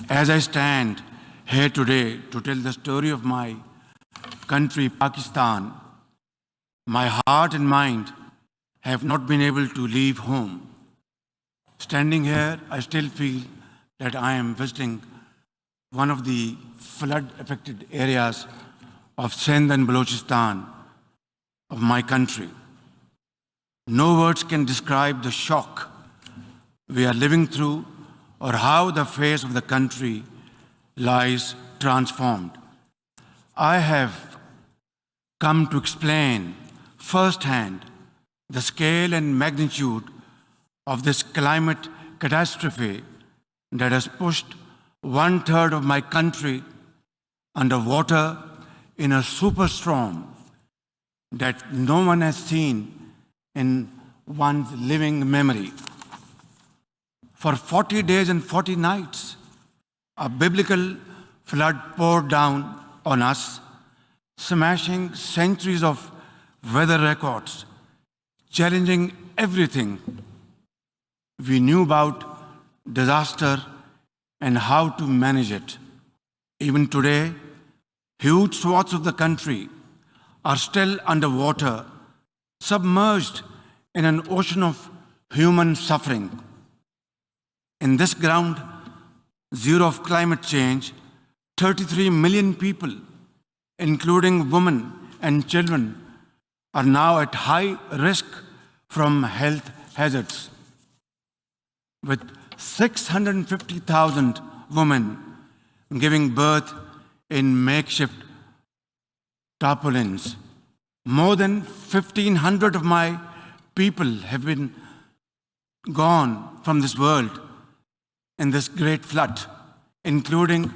As I stand here today to tell the story of my country, Pakistan, my heart and mind have not been able to leave home. Standing here, I still feel that I am visiting one of the flood-affected areas of Sindh and Balochistan of my country. No words can describe the shock we are living through or how the face of the country lies transformed. I have come to explain firsthand the scale and magnitude of this climate catastrophe that has pushed 1/3 of my country underwater in a superstorm that no one has seen in one's living memory. For 40 days and 40 nights, a biblical flood poured down on us, smashing centuries of weather records, challenging everything we knew about disaster and how to manage it. Even today, huge swaths of the country are still underwater, submerged in an ocean of human suffering. In this ground zero of climate change, 33 million people, including women and children, are now at high risk from health hazards. With 650,000 women giving birth in makeshift tarpaulins. More than 1,500 of my people have been gone from this world in this great flood, including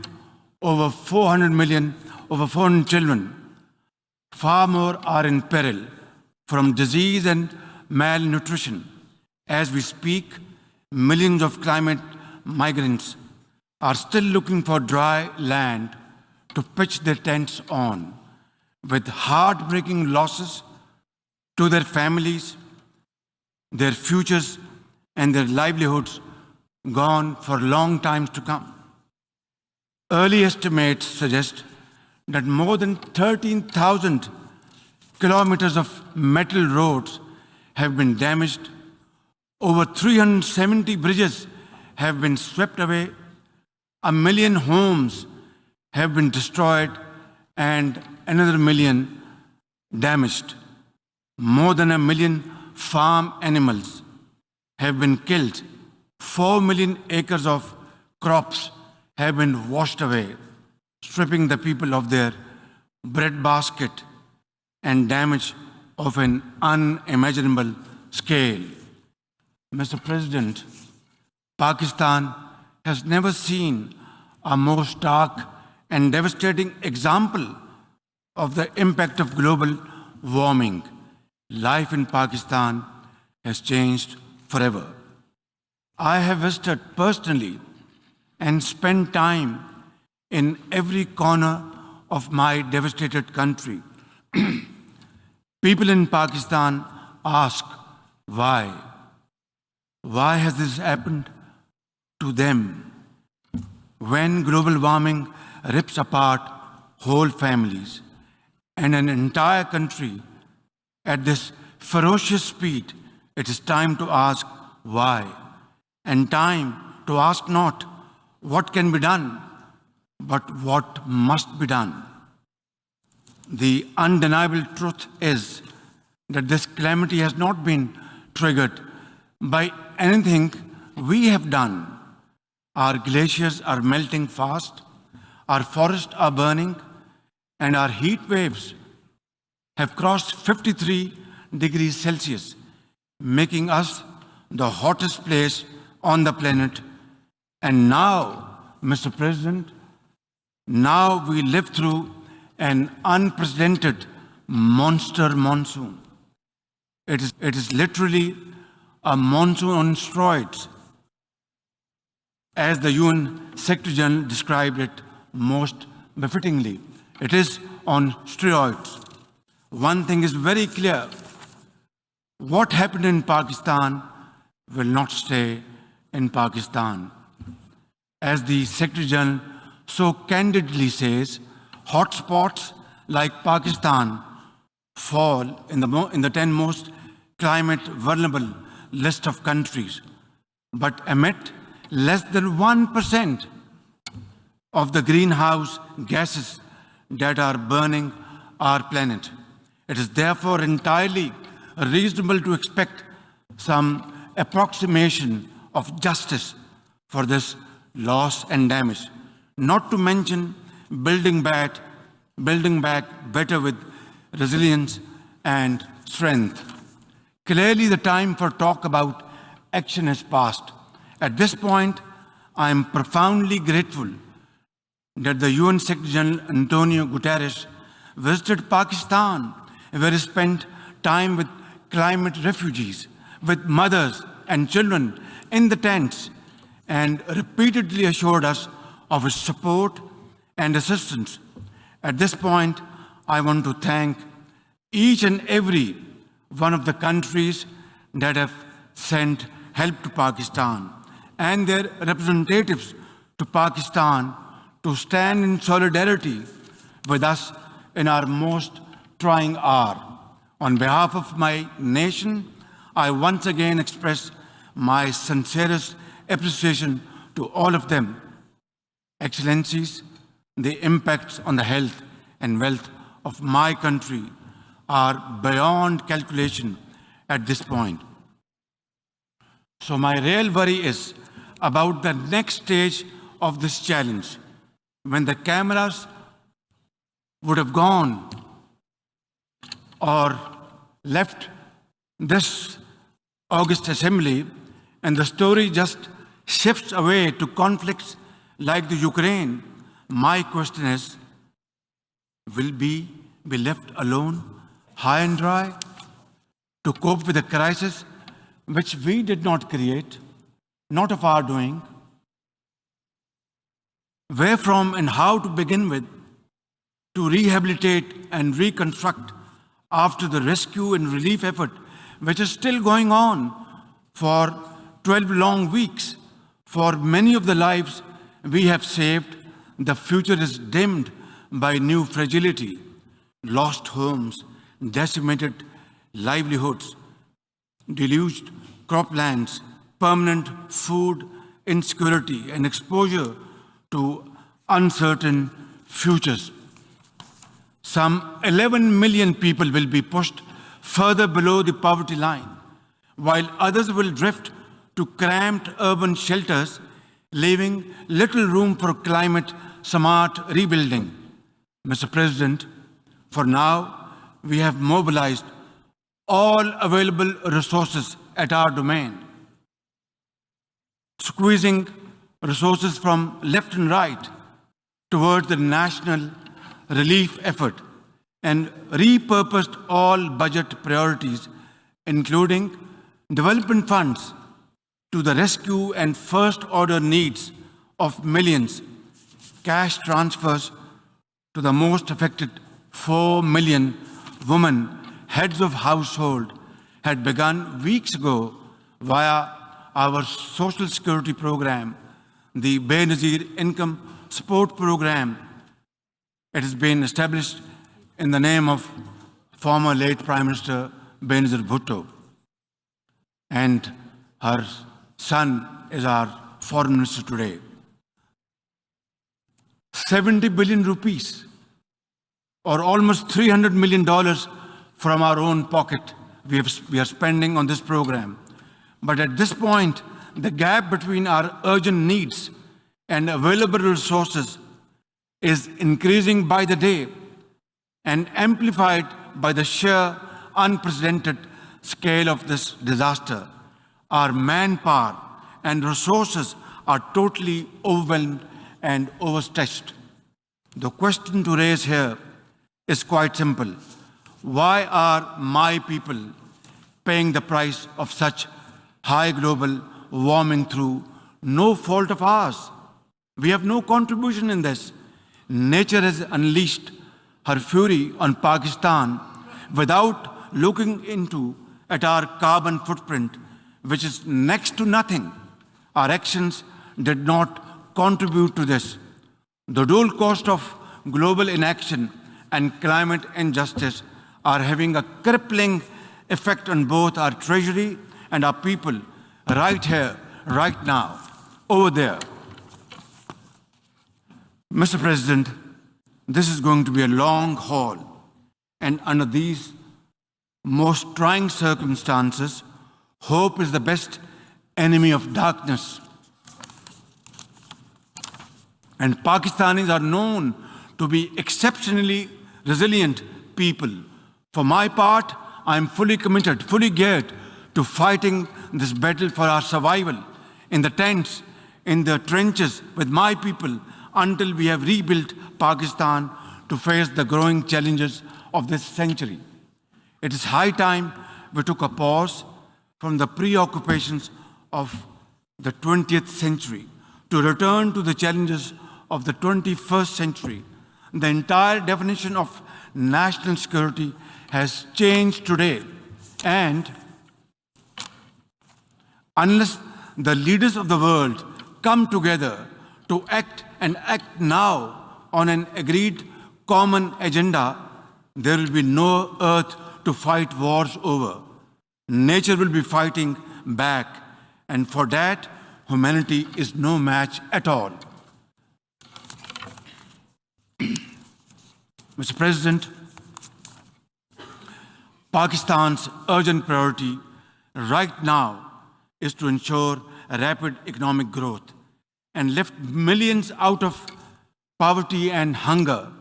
over 400 children. Far more are in peril from disease and malnutrition. As we speak, millions of climate migrants are still looking for dry land to pitch their tents on, with heartbreaking losses to their families, their futures, and their livelihoods gone for long times to come. Early estimates suggest that more than 13,000 kilometers of metal roads have been damaged. Over 370 bridges have been swept away. 1 million homes have been destroyed and another million damaged. More than 1 million farm animals have been killed. 4 million acres of crops have been washed away, stripping the people of their breadbasket and damage of an unimaginable scale. Mr. President, Pakistan has never seen a more stark and devastating example of the impact of global warming. Life in Pakistan has changed forever. I have visited personally and spent time in every corner of my devastated country. People in Pakistan ask, why? Why has this happened to them? When global warming rips apart whole families and an entire country at this ferocious speed, it is time to ask why, and time to ask not what can be done, but what must be done. The undeniable truth is that this calamity has not been triggered by anything we have done. Our glaciers are melting fast, our forests are burning, and our heat waves have crossed 53 degrees Celsius, making us the hottest place on the planet. And now, Mr. President, now we live through an unprecedented monster monsoon. It is literally a monsoon on steroids, as the UN Secretary General described it most befittingly. It is on steroids. One thing is very clear: what happened in Pakistan will not stay in Pakistan. As the Secretary General so candidly says, hotspots like Pakistan fall in the 10 most climate vulnerable list of countries, but emit less than 1% of the greenhouse gases that are burning our planet. It is therefore entirely reasonable to expect some approximation of justice for this loss and damage, not to mention building back better with resilience and strength. Clearly, the time for talk about action has passed. At this point, I am profoundly grateful that the UN Secretary General Antonio Guterres visited Pakistan, where he spent time with climate refugees, with mothers and children in the tents, and repeatedly assured us of his support and assistance. At this point, I want to thank each and every one of the countries that have sent help to Pakistan and their representatives to Pakistan to stand in solidarity with us in our most trying hour. On behalf of my nation, I once again express my sincerest appreciation to all of them. Excellencies, the impacts on the health and wealth of my country are beyond calculation at this point. So my real worry is about the next stage of this challenge, when the cameras would have gone or left this August assembly and the story just shifts away to conflicts like the Ukraine. My question is, will we be left alone, high and dry, to cope with a crisis which we did not create, not of our doing? Where from and how to begin with to rehabilitate and reconstruct after the rescue and relief effort, which is still going on for 12 long weeks? For many of the lives we have saved, the future is dimmed by new fragility, lost homes, decimated livelihoods, deluged croplands, permanent food insecurity, and exposure to uncertain futures. Some 11 million people will be pushed further below the poverty line, while others will drift to cramped urban shelters, leaving little room for climate-smart rebuilding. Mr. President, for now, we have mobilized all available resources at our domain, squeezing resources from left and right towards the national relief effort, and repurposed all budget priorities, including development funds, to the rescue and first-order needs of millions, cash transfers to the most affected 4 million women, heads of household, had begun weeks ago via our Social Security program, the Benazir Income Support Program. It has been established in the name of former late Prime Minister Benazir Bhutto, and her son is our foreign minister today. 70 billion rupees, or almost $300 million from our own pocket we are spending on this program. But at this point, the gap between our urgent needs and available resources is increasing by the day and amplified by the sheer unprecedented scale of this disaster. Our manpower and resources are totally overwhelmed and overstretched. The question to raise here is quite simple. Why are my people paying the price of such high global warming through no fault of ours? We have no contribution in this. Nature has unleashed her fury on Pakistan without looking at our carbon footprint, which is next to nothing. Our actions did not contribute to this. The dual cost of global inaction and climate injustice are having a crippling effect on both our treasury and our people, right here, right now, over there. Mr. President, this is going to be a long haul, and under these most trying circumstances, hope is the best enemy of darkness. And Pakistanis are known to be exceptionally resilient people. For my part, I am fully committed, fully geared to fighting this battle for our survival in the tents, in the trenches with my people until we have rebuilt Pakistan to face the growing challenges of this century. It is high time we took a pause from the preoccupations of the 20th century to return to the challenges of the 21st century. The entire definition of national security has changed today, and unless the leaders of the world come together to act and act now on an agreed common agenda, there will be no earth to fight wars over. Nature will be fighting back, and for that, humanity is no match at all. Mr. President, Pakistan's urgent priority right now is to ensure a rapid economic growth and lift millions out of poverty and hunger.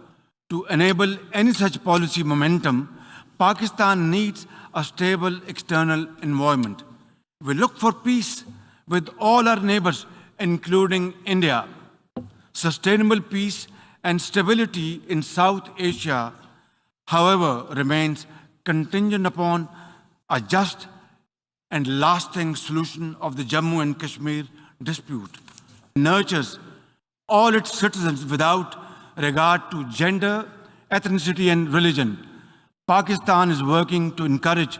To enable any such policy momentum, Pakistan needs a stable external environment. We look for peace with all our neighbors, including India. Sustainable peace and stability in South Asia, however, remains contingent upon a just and lasting solution of the Jammu and Kashmir dispute. It nurtures all its citizens without regard to gender, ethnicity, and religion. Pakistan is working to encourage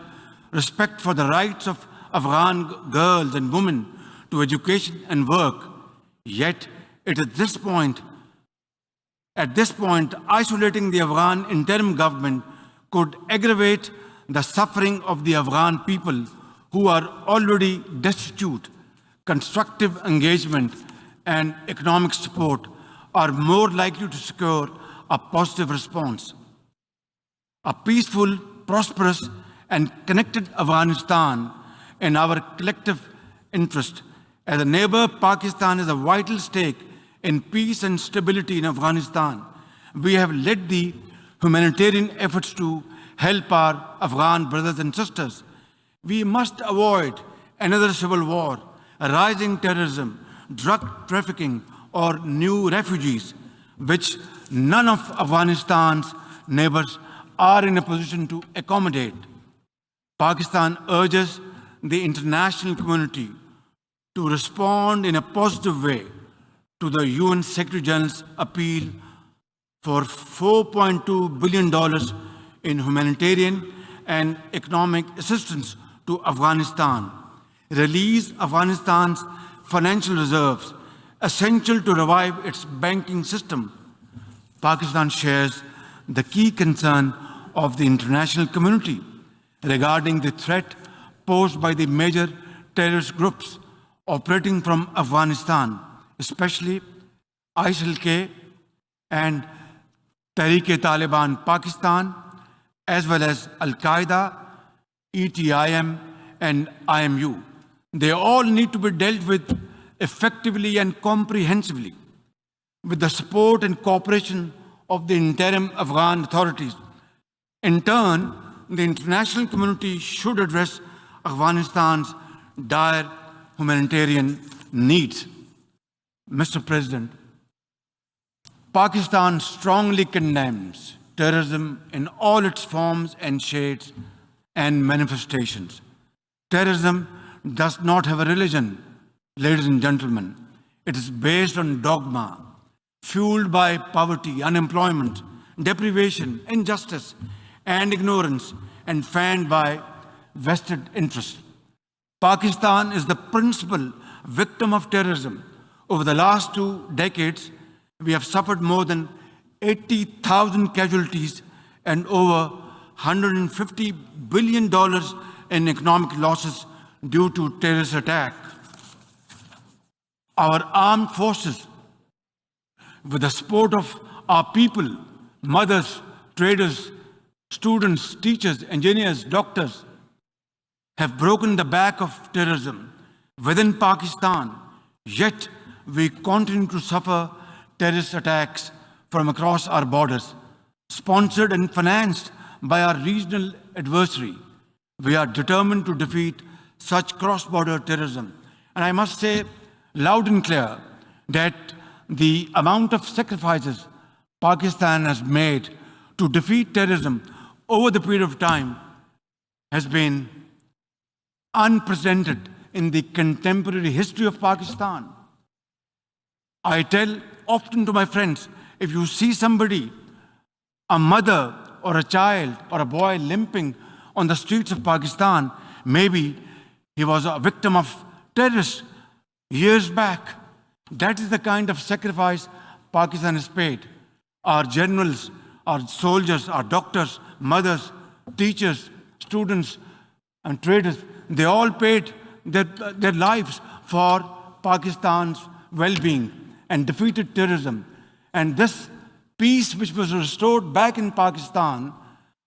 respect for the rights of Afghan girls and women to education and work. Yet, at this point, isolating the Afghan interim government could aggravate the suffering of the Afghan people who are already destitute. Constructive engagement and economic support are more likely to secure a positive response. A peaceful, prosperous, and connected Afghanistan in our collective interest. As a neighbor, Pakistan is a vital stake in peace and stability in Afghanistan. We have led the humanitarian efforts to help our Afghan brothers and sisters. We must avoid another civil war, rising terrorism, drug trafficking, or new refugees, which none of Afghanistan's neighbors are in a position to accommodate. Pakistan urges the international community to respond in a positive way to the UN Secretary General's appeal for $4.2 billion in humanitarian and economic assistance to Afghanistan. Release Afghanistan's financial reserves, essential to revive its banking system. Pakistan shares the key concern of the international community regarding the threat posed by the major terrorist groups operating from Afghanistan, especially ISIL-K and Tehreek-e-Taliban Pakistan, as well as Al-Qaeda, ETIM, and IMU. They all need to be dealt with effectively and comprehensively, with the support and cooperation of the interim Afghan authorities. In turn, the international community should address Afghanistan's dire humanitarian needs. Mr. President, Pakistan strongly condemns terrorism in all its forms and shades and manifestations. Terrorism does not have a religion, ladies and gentlemen. It is based on dogma, fueled by poverty, unemployment, deprivation, injustice, and ignorance, and fanned by vested interests. Pakistan is the principal victim of terrorism, Over the last 2 decades, we have suffered more than 80,000 casualties and over $150 billion in economic losses due to terrorist attack. Our armed forces, with the support of our people, mothers, traders, students, teachers, engineers, doctors, have broken the back of terrorism within Pakistan, yet we continue to suffer terrorist attacks from across our borders, sponsored and financed by our regional adversary. We are determined to defeat such cross-border terrorism. And I must say loud and clear that the amount of sacrifices Pakistan has made to defeat terrorism over the period of time has been unprecedented in the contemporary history of Pakistan. I tell often to my friends, if you see somebody, a mother or a child or a boy limping on the streets of Pakistan, maybe he was a victim of terrorists years back. That is the kind of sacrifice Pakistan has paid. Our generals, our soldiers, our doctors, mothers, teachers, students, and traders, they all paid their lives for Pakistan's well-being and defeated terrorism. And this peace which was restored back in Pakistan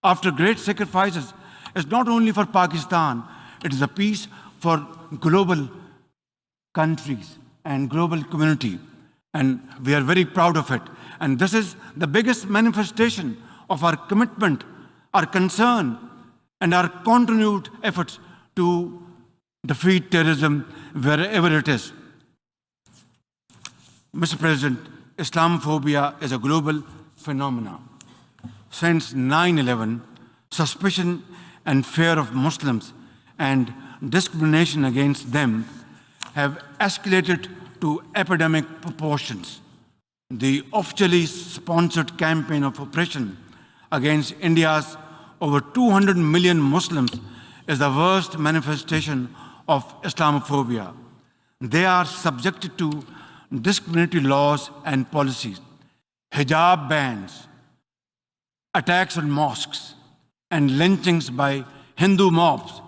after great sacrifices is not only for Pakistan, it is a peace for global countries and global community. And we are very proud of it. And this is the biggest manifestation of our commitment, our concern, and our continued efforts to defeat terrorism wherever it is. Mr. President, Islamophobia is a global phenomenon. Since 9/11, suspicion and fear of Muslims and discrimination against them have escalated to epidemic proportions. The officially sponsored campaign of oppression against India's over 200 million Muslims is the worst manifestation of Islamophobia. They are subjected to discriminatory laws and policies, hijab bans, attacks on mosques, and lynchings by Hindu mobs.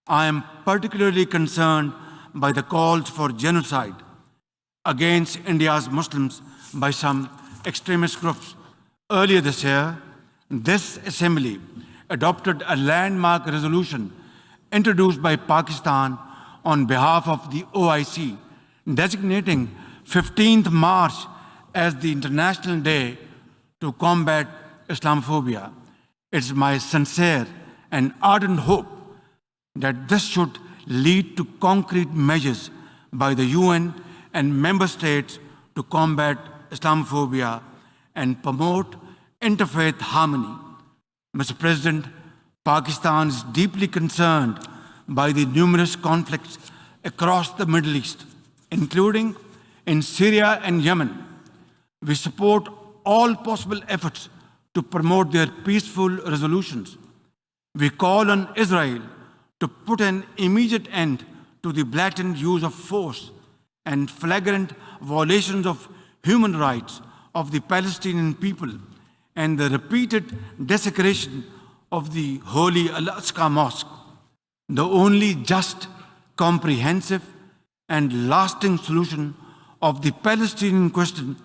I am particularly concerned by the calls for genocide against India's Muslims by some extremist groups. Earlier this year, this assembly adopted a landmark resolution introduced by Pakistan on behalf of the OIC, designating 15th March as the International Day to combat Islamophobia. It's my sincere and ardent hope that this should lead to concrete measures by the UN and member states to combat Islamophobia and promote interfaith harmony. Mr. President, Pakistan is deeply concerned by the numerous conflicts across the Middle East, including in Syria and Yemen. We support all possible efforts to promote their peaceful resolutions. We call on Israel to put an immediate end to the blatant use of force and flagrant violations of human rights of the Palestinian people and the repeated desecration of the holy Al-Aqsa Mosque. The only just, comprehensive, and lasting solution of the Palestinian question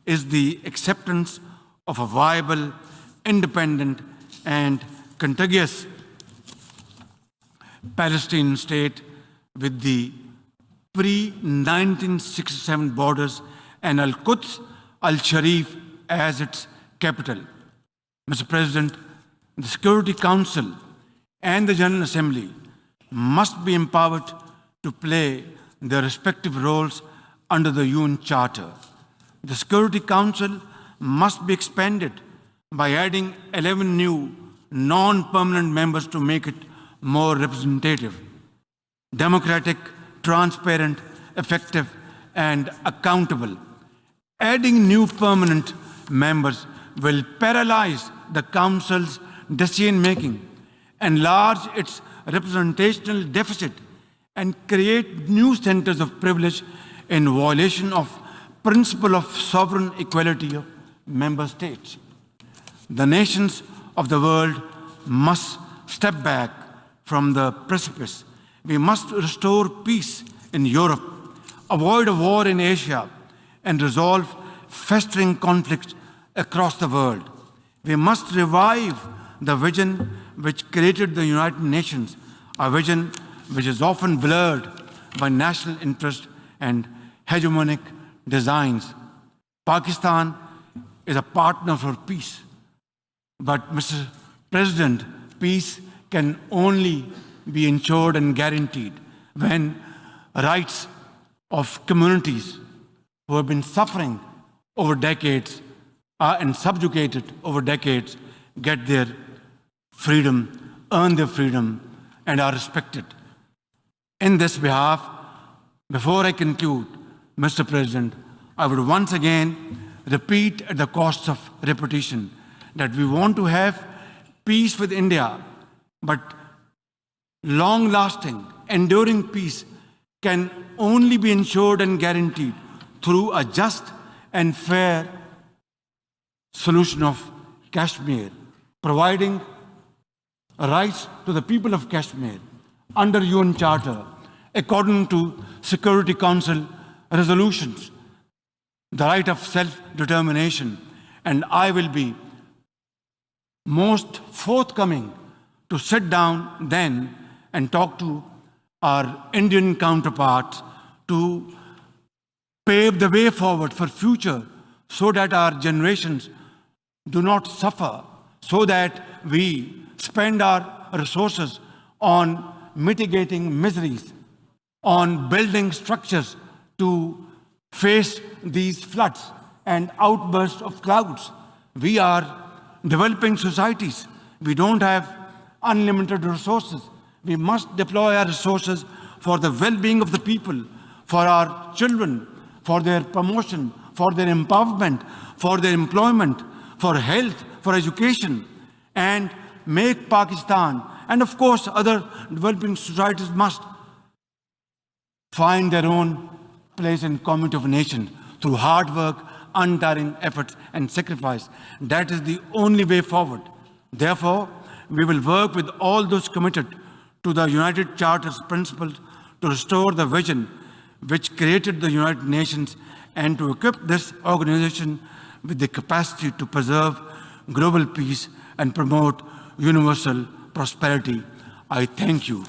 is the acceptance of a viable, independent, and contiguous Palestinian state with the pre-1967 borders and Al-Quds Al-Sharif as its capital. Mr. President, the Security Council and the General Assembly must be empowered to play their respective roles under the UN Charter. The Security Council must be expanded by adding 11 new non-permanent members to make it more representative, democratic, transparent, effective, and accountable. Adding new permanent members will paralyze the Council's decision-making, enlarge its representational deficit, and create new centers of privilege in violation of principle of sovereign equality of member states. The nations of the world must step back from the precipice. We must restore peace in Europe, avoid a war in Asia, and resolve festering conflicts across the world. We must revive the vision which created the United Nations, a vision which is often blurred by national interest and hegemonic designs. Pakistan is a partner for peace. But, Mr. President, peace can only be ensured and guaranteed when rights of communities who have been suffering over decades and subjugated over decades get their freedom, earn their freedom, and are respected. In this behalf, before I conclude, Mr. President, I would once again repeat at the cost of repetition that we want to have peace with India, but long-lasting, enduring peace can only be ensured and guaranteed through a just and fair solution of Kashmir, providing rights to the people of Kashmir under UN Charter, according to Security Council resolutions, the right of self-determination. And I will be most forthcoming to sit down then and talk to our Indian counterparts to pave the way forward for future so that our generations do not suffer, so that we spend our resources on mitigating miseries, on building structures to face these floods and outbursts of clouds. We are developing societies. We don't have unlimited resources. We must deploy our resources for the well-being of the people, for our children, for their promotion, for their empowerment, for their employment, for health, for education, and make Pakistan, and of course other developing societies must find their own place in community of nations through hard work, untiring efforts and sacrifice. That is the only way forward. Therefore, we will work with all those committed to the United Charter's principles to restore the vision which created the United Nations and to equip this organization with the capacity to preserve global peace and promote universal prosperity. I thank you.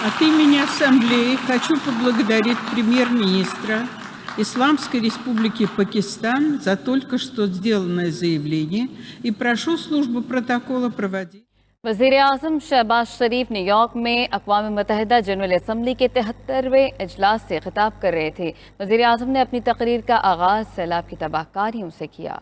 От имени Ассамблеи хочу поблагодарить премьер-министра Исламской Республики Пакистан за только что сделанное заявление и прошу службу протокола проводить. वज़ीर-ए-आज़म शहबाज शरीफ New York में अक़वाम मुत्तहिदा general assembly के 73वें इजलास से खिताब कर रहे थे। वज़ीर-ए-आज़म ने अपनी तकरीर का आगाज़ सैलाब की तबाहकारियों से किया।